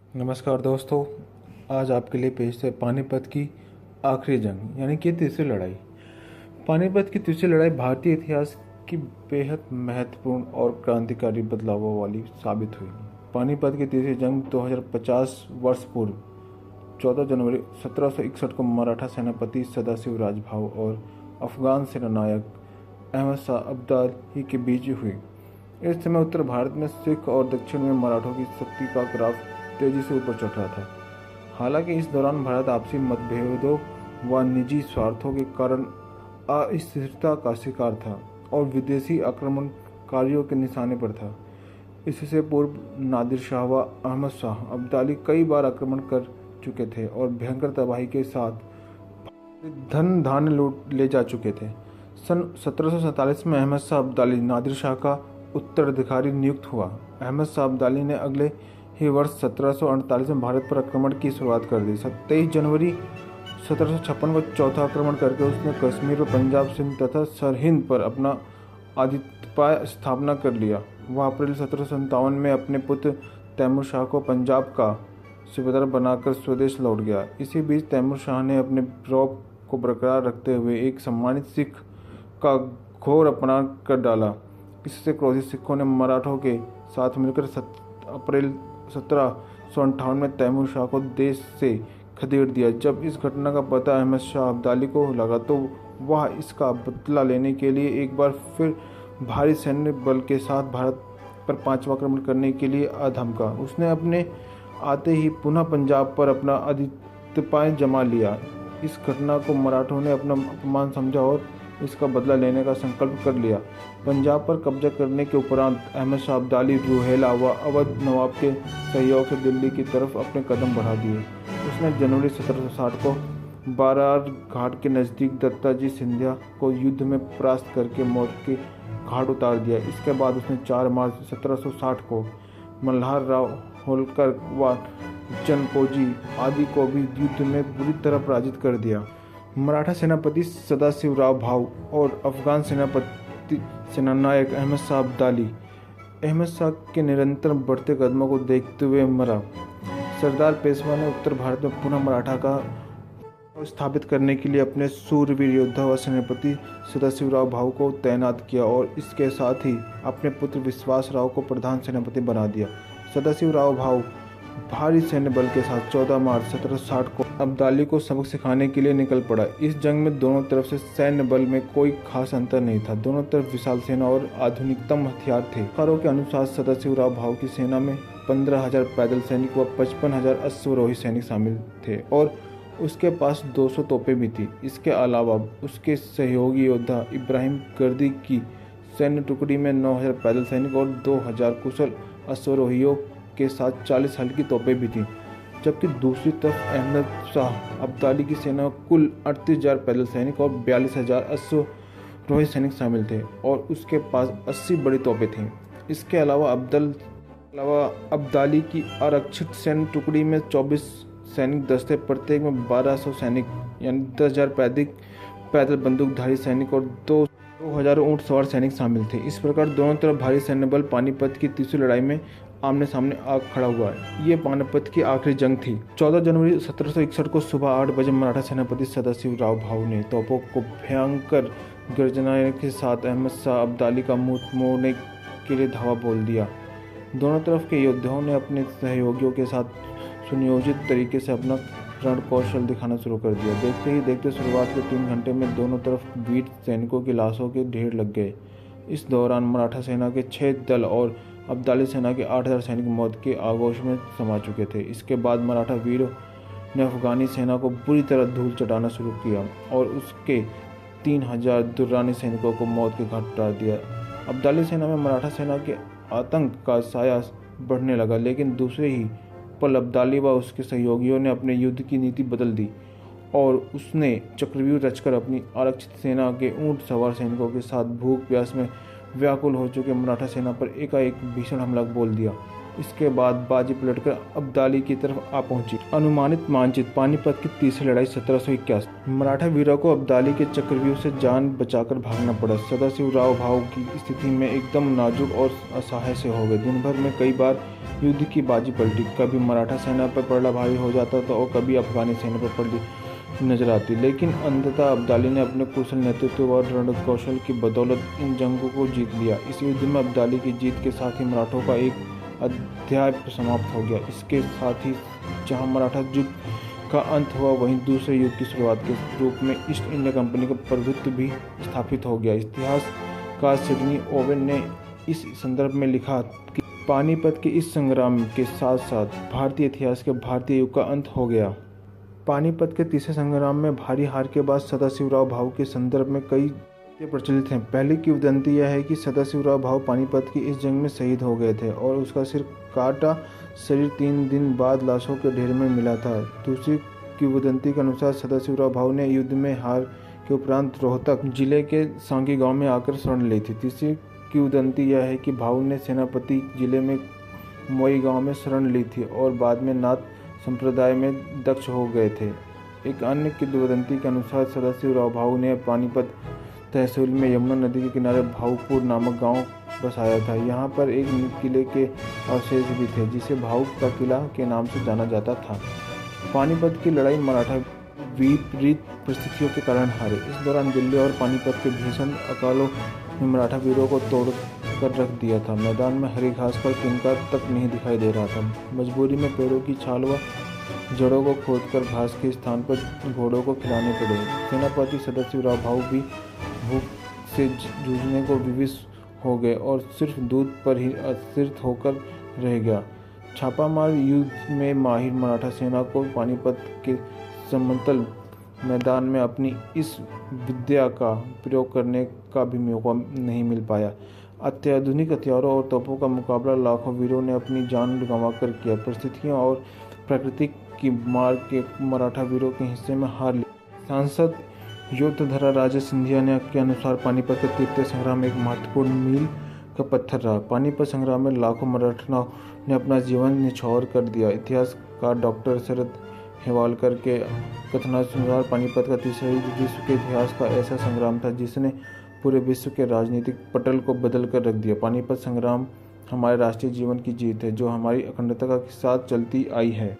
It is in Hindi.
नमस्कार दोस्तों। आज आपके लिए पेश है पानीपत की आखिरी जंग यानी कि तीसरी लड़ाई। पानीपत की तीसरी लड़ाई भारतीय इतिहास की बेहद महत्वपूर्ण और क्रांतिकारी बदलावों वाली साबित हुई। पानीपत की तीसरी जंग 2050 वर्ष पूर्व 14 जनवरी 1761 को मराठा सेनापति सदाशिव राजभाऊ और अफगान सेनानायक अहमद शाह अब्दाली के बीच हुई। इस समय उत्तर भारत में सिख और दक्षिण में मराठों की शक्ति का ग्राफ तेजी से ऊपर चढ़ रहा था। हालांकि इस दौरान भारत आपसी मतभेदों व निजी स्वार्थों के कारण अस्थिरता का शिकार था और विदेशी आक्रमणकारियों के निशाने पर था। इससे पूर्व नादिर शाह व अहमद शाह अब्दाली कई बार आक्रमण कर चुके थे और भयंकर तबाही के साथ धन धान्य लूट ले जा चुके थे। सन 1747 में अहमद शाह अब्दाली नादिर शाह का उत्तराधिकारी नियुक्त हुआ। अहमद शाह अब्दाली ने अगले ही वर्ष 1748 में भारत पर आक्रमण की शुरुआत कर दी। 23 जनवरी 1756 को चौथा आक्रमण करके उसने कश्मीर और पंजाब, सिंध तथा सरहिंद पर अपना आधिपत्य स्थापना कर लिया। वह अप्रैल 1757 में अपने पुत्र तैमूर शाह को पंजाब का सूबेदार बनाकर स्वदेश लौट गया। इसी बीच तैमूर शाह ने अपने रौब को बरकरार रखते हुए एक सम्मानित सिख का घोर अपमान कर डाला। इससे क्रोधित सिखों ने मराठों के साथ मिलकर अप्रैल 1758 में तैमूर शाह को देश से खदेड़ दिया। जब इस घटना का पता अहमद शाह अब्दाली को लगा तो वह इसका बदला लेने के लिए एक बार फिर भारी सैन्य बल के साथ भारत पर पांचवा आक्रमण करने के लिए धमका। उसने अपने आते ही पुनः पंजाब पर अपना आधिपत्य जमा लिया। इस घटना को मराठों ने अपना अपमान समझा और इसका बदला लेने का संकल्प कर लिया। पंजाब पर कब्जा करने के उपरांत अहमद शाह अब्दाली रूहेला व अवध नवाब के सहयोग से दिल्ली की तरफ अपने कदम बढ़ा दिए। उसने जनवरी 1760 को बारार घाट के नज़दीक दत्ताजी सिंधिया को युद्ध में परास्त करके मौत के घाट उतार दिया। इसके बाद उसने 4 मार्च 1760 को मल्हार राव होलकर व चनकोजी आदि को भी युद्ध में बुरी तरह पराजित कर दिया। मराठा सेनापति सदाशिवराव भाऊ और अफगान सेनानायक अहमद शाह अब्दाली अहमद शाह के निरंतर बढ़ते कदमों को देखते हुए मरा। सरदार पेशवा ने उत्तर भारत में पुनः मराठा का स्थापित करने के लिए अपने सूरवीर योद्धा व सेनापति सदाशिवराव भाऊ को तैनात किया और इसके साथ ही अपने पुत्र विश्वास राव को प्रधान सेनापति बना दिया। सदाशिवराव भाऊ भारी सैन्य बल के साथ 14 मार्च 1760 को अब्दाली को सबक सिखाने के लिए निकल पड़ा। इस जंग में दोनों तरफ से सैन्य बल में कोई खास अंतर नहीं था। दोनों तरफ विशाल सेना और आधुनिकतम हथियार थे। खबरों के अनुसार सदाशिवराव भाऊ की सेना में 15,000 पैदल सैनिक व 55,000 अश्वारोही सैनिक शामिल थे और उसके पास 200 तोपें भी थी। इसके अलावा उसके सहयोगी योद्धा इब्राहिम गर्दी की सैन्य टुकड़ी में 9,000 पैदल सैनिक और 2,000 कुशल अश्वारोहियों के साथ 40 हल्की तोपें भी थीं। जबकि दूसरी तरफ अहमद शाह अब्दाली की सेना में कुल 38,000 पैदल सैनिक और 42,000 अश्वारोही सैनिक शामिल थे और उसके पास 80 बड़ी तोपें थीं। इसके अलावा अब्दाली की आरक्षित सैन्य टुकड़ी में 24 सैनिक दस्ते, प्रत्येक में 1200 सैनिक यानी 10,000 पैदल बंदूकधारी सैनिक और 2,000 ऊंट सवार सैनिक शामिल थे। इस प्रकार दोनों तरफ भारी सैन्य बल पानीपत की तीसरी लड़ाई में आमने सामने आ खड़ा हुआ। ये पानीपत की आखिरी जंग थी। 14 जनवरी 1761 को सुबह 8 बजे मराठा सेनापति सदाशिवराव भाऊ ने तोपों को भयंकर गर्जना के साथ अहमद शाह अब्दाली का मुंह मोड़ने के लिए धावा बोल दिया। दोनों तरफ के योद्धाओं ने अपने सहयोगियों के साथ सुनियोजित तरीके से अपना रण कौशल दिखाना शुरू कर दिया। देखते ही देखते शुरुआत के 3 घंटे में दोनों तरफ वीर सैनिकों की लाशों के ढेर लग गए। इस दौरान मराठा सेना के 6 दल और अब्दाली सेना के 8,000 सैनिक मौत के आगोश में समा चुके थे। इसके बाद मराठा वीरों ने अफगानी सेना को बुरी तरह धूल चटाना शुरू किया और उसके 3,000 दुर्रानी सैनिकों को मौत के घाट उतार दिया। अब्दाली सेना में मराठा सेना के आतंक का साया बढ़ने लगा, लेकिन दूसरे ही पल अब्दाली व उसके सहयोगियों ने अपने युद्ध की नीति बदल दी और उसने चक्रव्यूह रचकर अपनी आरक्षित सेना के ऊंट सवार सैनिकों के साथ भूख प्यास में व्याकुल हो चुके मराठा सेना पर एकाएक भीषण हमला बोल दिया। इसके बाद बाजी पलटकर अब्दाली की तरफ आ पहुंची। अनुमानित मानचित्र पानीपत की तीसरी लड़ाई 1781। मराठा वीरों को अब्दाली के चक्रव्यूह से जान बचाकर भागना पड़ा। सदाशिवराव भाऊ की स्थिति में एकदम नाजुक और असहाय से हो गए। दिन भर में कई बार युद्ध की बाजी पलटी। कभी मराठा सेना पर पलड़ा भारी हो जाता था और कभी अफगानी सेना पर पलटी नजर आती, लेकिन अंततः अब्दाली ने अपने कुशल नेतृत्व और रणकौशल की बदौलत इन जंगों को जीत लिया। इस युद्ध में अब्दाली की जीत के साथ ही मराठों का एक अध्याय समाप्त हो गया। इसके साथ ही जहां मराठा युद्ध का अंत हुआ, वहीं दूसरे युद्ध की शुरुआत के रूप में ईस्ट इंडिया कंपनी का प्रभुत्व भी स्थापित हो गया। इतिहासकार सिडनी ओवेन ने इस संदर्भ में लिखा कि पानीपत के इस संग्राम के साथ साथ भारतीय इतिहास के भारतीय युग का अंत हो गया। पानीपत के तीसरे संग्राम में भारी हार के बाद सदाशिवराव भाऊ के संदर्भ में कई प्रचलित हैं। पहली किंवदंती यह है कि सदाशिवराव भाऊ पानीपत की इस जंग में शहीद हो गए थे और उसका सिर काटा शरीर 3 दिन बाद लाशों के ढेर में मिला था। दूसरी किंवदंती के अनुसार सदाशिवराव भाऊ ने युद्ध में हार के उपरांत रोहतक जिले के सांगी गांव में आकर शरण ली थी। तीसरी किंवदंती यह है कि भाऊ ने सेनापति जिले में मोई गांव में शरण ली थी और बाद में नाथ संप्रदाय में दक्ष हो गए थे। एक अन्य किंवदंती के अनुसार सदाशिवराव भाऊ ने पानीपत तहसील में यमुना नदी के किनारे भाऊपुर नामक गांव बसाया था। यहाँ पर एक किले के अवशेष भी थे जिसे भाऊ का किला के नाम से जाना जाता था। पानीपत की लड़ाई मराठा विपरीत परिस्थितियों के कारण हारे। इस दौरान दिल्ली और पानीपत के भीषण अकालों ने मराठा वीरों को तोड़ कर रख दिया था। मैदान में हरी घास पर तिनका तक नहीं दिखाई दे रहा था। मजबूरी में पेड़ों की छाल व जड़ों को खोदकर घास के स्थान पर घोड़ों को खिलाने पड़े। सेनापति सदाशिवराव भाऊ भी भूख से जूझने को विवश हो गए और सिर्फ दूध पर ही अस्थिर होकर रह गया। छापामार युद्ध में माहिर मराठा सेना को पानीपत के समतल मैदान में अपनी इस विद्या का प्रयोग करने का भी मौका नहीं मिल पाया। अत्याधुनिक हथियारों और तोपों का मुकाबला लाखों वीरों ने अपनी जान गंवाकर किया। परिस्थितियों और प्रकृति की मार के मराठा वीरों के हिस्से में हार ली। सांसद योद्धधरा राजा सिंधिया ने के अनुसार पानीपत का तृतीय संग्राम एक महत्वपूर्ण मील का पत्थर रहा। पानीपत संग्राम में लाखों मराठाओं ने अपना जीवन निछावर कर दिया। इतिहासकार डॉक्टर शरद हेवालकर के कथनानुसार पानीपत का तीसरा युद्ध विश्व के इतिहास का ऐसा संग्राम था जिसने पूरे विश्व के राजनीतिक पटल को बदल कर रख दिया। पानीपत संग्राम हमारे राष्ट्रीय जीवन की जीत है जो हमारी अखंडता के साथ चलती आई है।